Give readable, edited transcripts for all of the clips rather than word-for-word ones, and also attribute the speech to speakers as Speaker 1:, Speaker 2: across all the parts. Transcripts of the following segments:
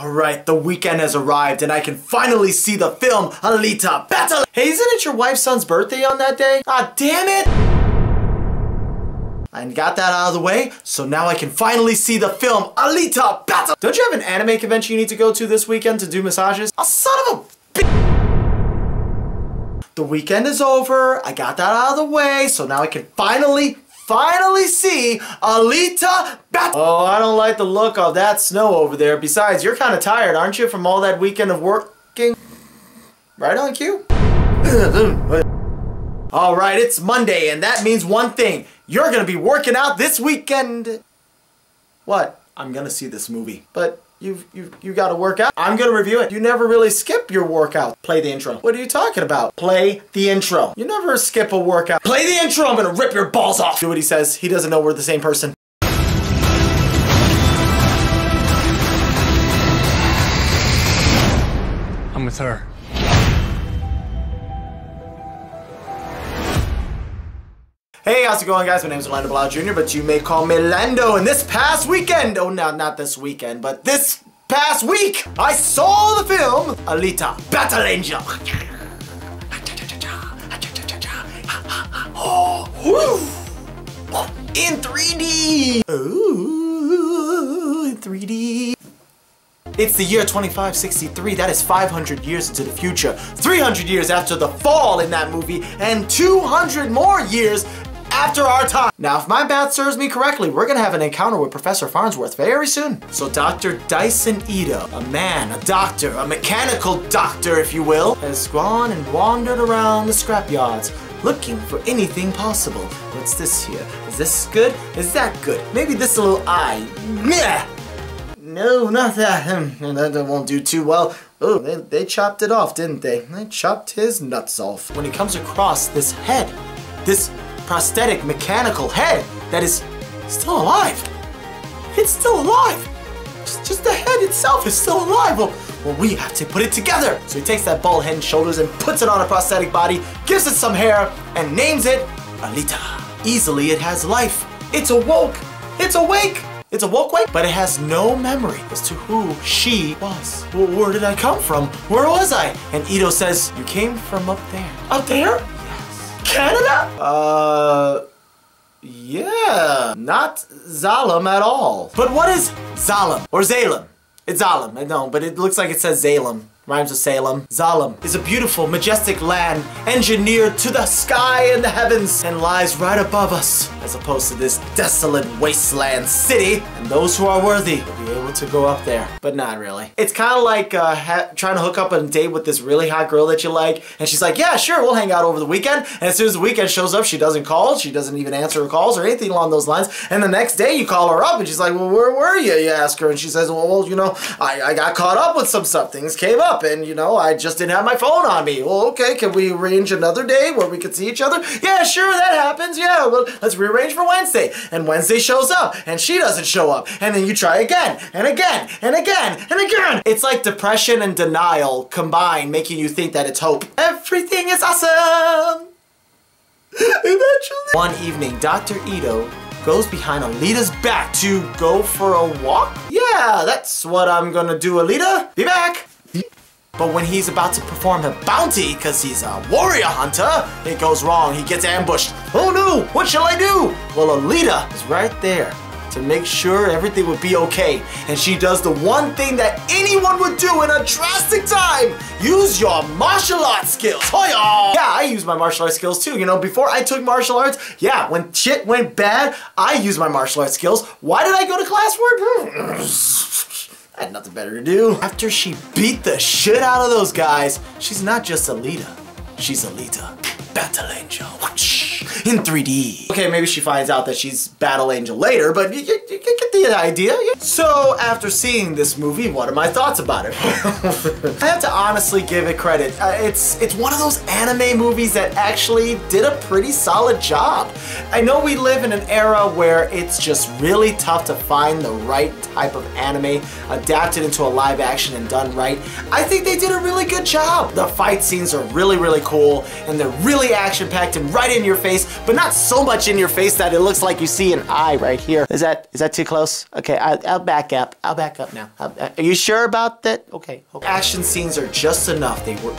Speaker 1: Alright, the weekend has arrived and I can finally see the film Alita Battle. Hey, isn't it your wife's son's birthday on that day? Ah, damn it! I got that out of the way, so now I can finally see the film Alita Battle. Don't you have an anime convention you need to go to this weekend to do massages? Oh, son of a bitch! The weekend is over, I got that out of the way, so now I can finally see Alita Battle. Oh, I don't like the look of that snow over there. Besides, you're kind of tired, aren't you, from all that weekend of working? Right on cue? Alright, it's Monday, and that means one thing. You're gonna be working out this weekend. What? I'm gonna see this movie. But you gotta work out. I'm gonna review it. You never really skip your workout. Play the intro. What are you talking about? Play the intro. You never skip a workout. Play the intro, I'm gonna rip your balls off. Do what he says. He doesn't know we're the same person.
Speaker 2: I'm with her.
Speaker 1: Hey, how's it going, guys? My name is Lando Jr., but you may call me Lando. And this past weekend, oh no, not this weekend, but this past week, I saw the film Alita Battle Angel. In 3D. Ooh, in 3D. It's the year 2563, that is 500 years into the future, 300 years after the fall in that movie, and 200 more years after our time. Now, if my math serves me correctly, we're gonna have an encounter with Professor Farnsworth very soon. So Dr. Dyson Ito, a man, a doctor, a mechanical doctor, if you will, has gone and wandered around the scrapyards, looking for anything possible. What's this here? Is this good? Is that good? Maybe this little eye. Meh! No, not that. That won't do too well. Oh, they chopped it off, didn't they? They chopped his nuts off. When he comes across this head, this prosthetic mechanical head that is still alive. It's still alive. Just the head itself is still alive. Well, we have to put it together. So he takes that bald head and shoulders and puts it on a prosthetic body, gives it some hair, and names it Alita. Easily, it has life. It's awoke. It's awake. It's a woke-wake, but it has no memory as to who she was. Well, where did I come from? Where was I? And Ito says, you came from up there. Up there? Yes. Canada? Yeah. Not Zalem at all. But what is Zalem? Or Zalem? It's Zalem, I know, but it looks like it says Zalem. Rhymes with Salem. Zalem is a beautiful, majestic land engineered to the sky and the heavens and lies right above us, as opposed to this desolate wasteland city. And those who are worthy will be able to go up there, but not really. It's kind of like trying to hook up on a date with this really hot girl that you like, and she's like, yeah, sure, we'll hang out over the weekend. And as soon as the weekend shows up, she doesn't call, she doesn't even answer her calls or anything along those lines. And the next day you call her up and she's like, well, where were you? You ask her, and she says, well, you know, I got caught up with some stuff. Things came up. And you know, I just didn't have my phone on me. Well, okay, can we arrange another day where we could see each other? Yeah, sure, that happens. Yeah, well, let's rearrange for Wednesday. And Wednesday shows up, and she doesn't show up. And then you try again, and again, and again, and again. It's like depression and denial combined, making you think that it's hope. Everything is awesome. Eventually. One evening, Dr. Ito goes behind Alita's back to go for a walk? Yeah, that's what I'm gonna do, Alita. Be back. But when he's about to perform a bounty, because he's a warrior hunter, it goes wrong. He gets ambushed. Oh no, what shall I do? Well, Alita is right there to make sure everything would be okay. And she does the one thing that anyone would do in a drastic time. Use your martial arts skills. Hoya! Yeah, I use my martial arts skills too. You know, before I took martial arts, yeah, when shit went bad, I used my martial arts skills. Why did I go to class for it? I had nothing better to do. After she beat the shit out of those guys, she's not just Alita. She's Alita Battle Angel. In 3D. Okay, maybe she finds out that she's Battle Angel later, but you get the idea. So, after seeing this movie, what are my thoughts about it? I have to honestly give it credit. It's one of those anime movies that actually did a pretty solid job. I know we live in an era where it's just really tough to find the right type of anime adapted into a live action and done right. I think they did a really good job. The fight scenes are really, really cool, and they're really action-packed and right in your face, but not so much in your face that it looks like you see an eye right here. Is that too close? close. Okay, I'll back up. I'll back up now. Are you sure about that? Okay. Action scenes are just enough. They were...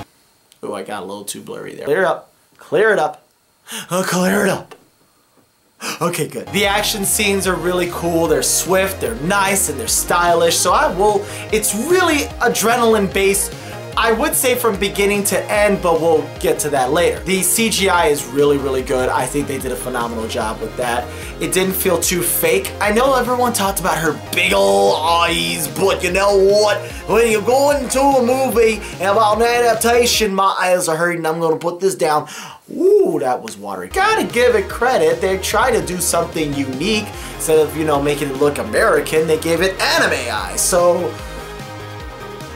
Speaker 1: Oh, I got a little too blurry there. Clear it up. Clear it up. Clear it up. Okay, good. The action scenes are really cool. They're swift, they're nice, and they're stylish. So it's really adrenaline-based, I would say from beginning to end, but we'll get to that later. The CGI is really, really good. I think they did a phenomenal job with that. It didn't feel too fake. I know everyone talked about her big ol' eyes, but you know what? When you go into a movie about an adaptation, my eyes are hurting. I'm gonna put this down. Ooh, that was watery. Gotta give it credit. They tried to do something unique. Instead of, you know, making it look American, they gave it anime eyes. So,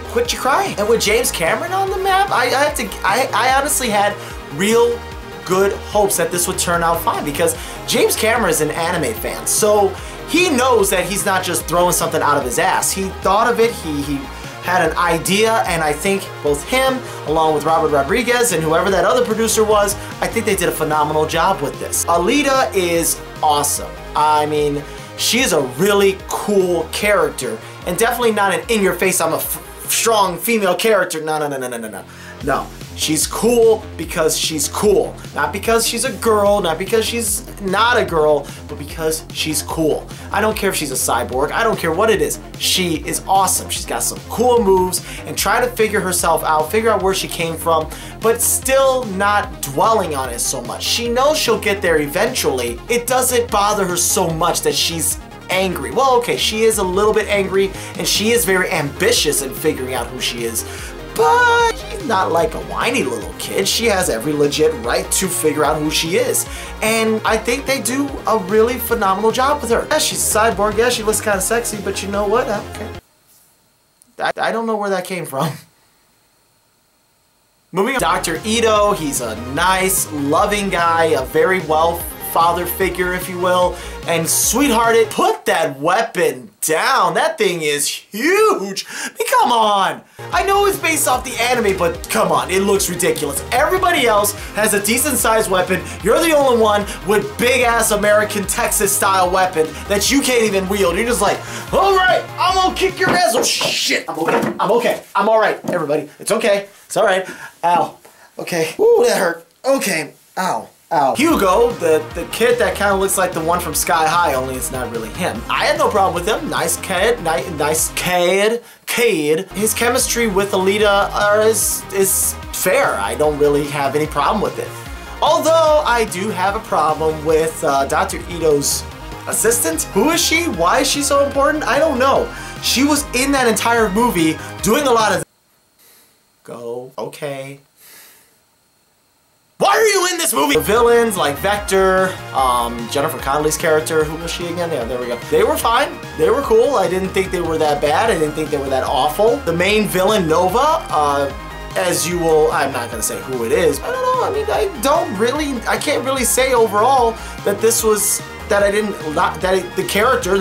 Speaker 1: quit your crying. And with James Cameron on the map, I honestly had real good hopes that this would turn out fine, because James Cameron is an anime fan. So, he knows that he's not just throwing something out of his ass. He thought of it, he had an idea, and I think both him, along with Robert Rodriguez and whoever that other producer was, I think they did a phenomenal job with this. Alita is awesome. I mean, she's a really cool character, and definitely not an in-your-face, I'm a strong female character. No. She's cool because she's cool. Not because she's a girl, not because she's not a girl, but because she's cool. I don't care if she's a cyborg, I don't care what it is. She is awesome. She's got some cool moves and trying to figure herself out, figure out where she came from, but still not dwelling on it so much. She knows she'll get there eventually. It doesn't bother her so much that she's angry. Well, okay, she is a little bit angry, and she is very ambitious in figuring out who she is, but she's not like a whiny little kid. She has every legit right to figure out who she is. And I think they do a really phenomenal job with her. Yeah, she's a cyborg. Yeah, she looks kind of sexy, but you know what? Okay. I don't know where that came from. Moving on. Dr. Ito, he's a nice, loving guy, a very father figure, if you will, and sweethearted. Put that weapon down. That thing is huge. I mean, come on. I know it's based off the anime, but come on, it looks ridiculous. Everybody else has a decent sized weapon. You're the only one with big ass American Texas style weapon that you can't even wield. You're just like, all right, I'm gonna kick your ass. Oh shit, I'm okay. I'm okay. I'm all right, everybody. It's okay. It's all right. Ow. Okay. Ooh, that hurt. Okay. Ow. Ow. Hugo, the kid that kind of looks like the one from Sky High, only it's not really him. I had no problem with him. Nice kid. Nice kid. His chemistry with Alita is fair. I don't really have any problem with it. Although, I do have a problem with Dr. Ito's assistant. Who is she? Why is she so important? I don't know. She was in that entire movie doing a lot of... Go. Okay. Why are you in this movie? The villains like Vector, Jennifer Connelly's character, who was she again? Yeah, there we go. They were fine. They were cool. I didn't think they were that bad. I didn't think they were that awful. The main villain, Nova, as you will, I'm not gonna say who it is. I don't know. I mean, I can't really say overall that this was, the character,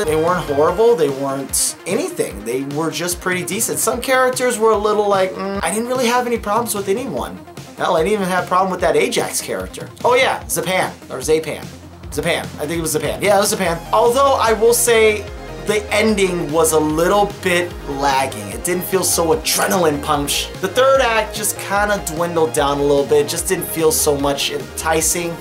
Speaker 1: they weren't horrible, they weren't anything. They were just pretty decent. Some characters were a little like, I didn't really have any problems with anyone. Hell, I didn't even have a problem with that Ajax character. Oh yeah, Zapan, or Zapan. Zapan, I think it was Zapan. Yeah, it was Zapan. Although I will say the ending was a little bit lagging. It didn't feel so adrenaline punch. The third act just kind of dwindled down a little bit. It just didn't feel so much enticing.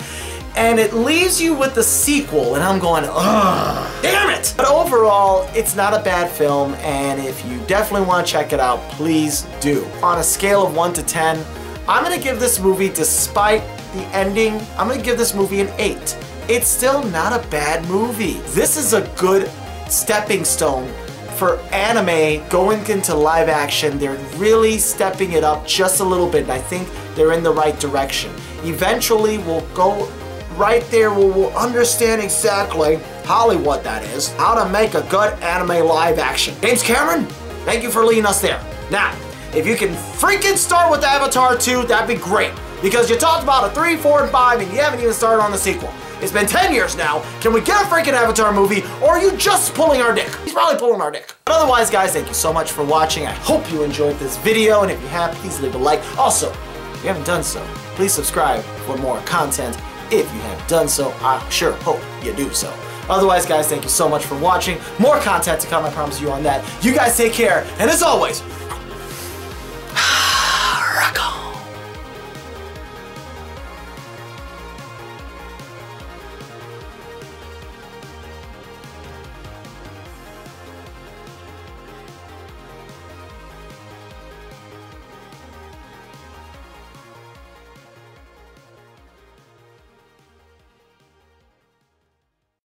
Speaker 1: And it leaves you with the sequel, and I'm going, ugh, damn it! But overall, it's not a bad film, and if you definitely want to check it out, please do. On a scale of 1 to 10, I'm gonna give this movie, despite the ending, I'm gonna give this movie an 8. It's still not a bad movie. This is a good stepping stone for anime going into live action. They're really stepping it up just a little bit, and I think they're in the right direction. Eventually, we'll go right there where we'll understand exactly Hollywood, that is, how to make a good anime live action. James Cameron, thank you for leading us there. Now, if you can freaking start with Avatar 2, that'd be great. Because you talked about a 3, 4, and 5, and you haven't even started on the sequel. It's been 10 years now. Can we get a freaking Avatar movie, or are you just pulling our dick? He's probably pulling our dick. But otherwise, guys, thank you so much for watching. I hope you enjoyed this video, and if you have, please leave a like. Also, if you haven't done so, please subscribe for more content. If you have done so, I sure hope you do so. Otherwise, guys, thank you so much for watching. More content to come, I promise you on that. You guys take care, and as always,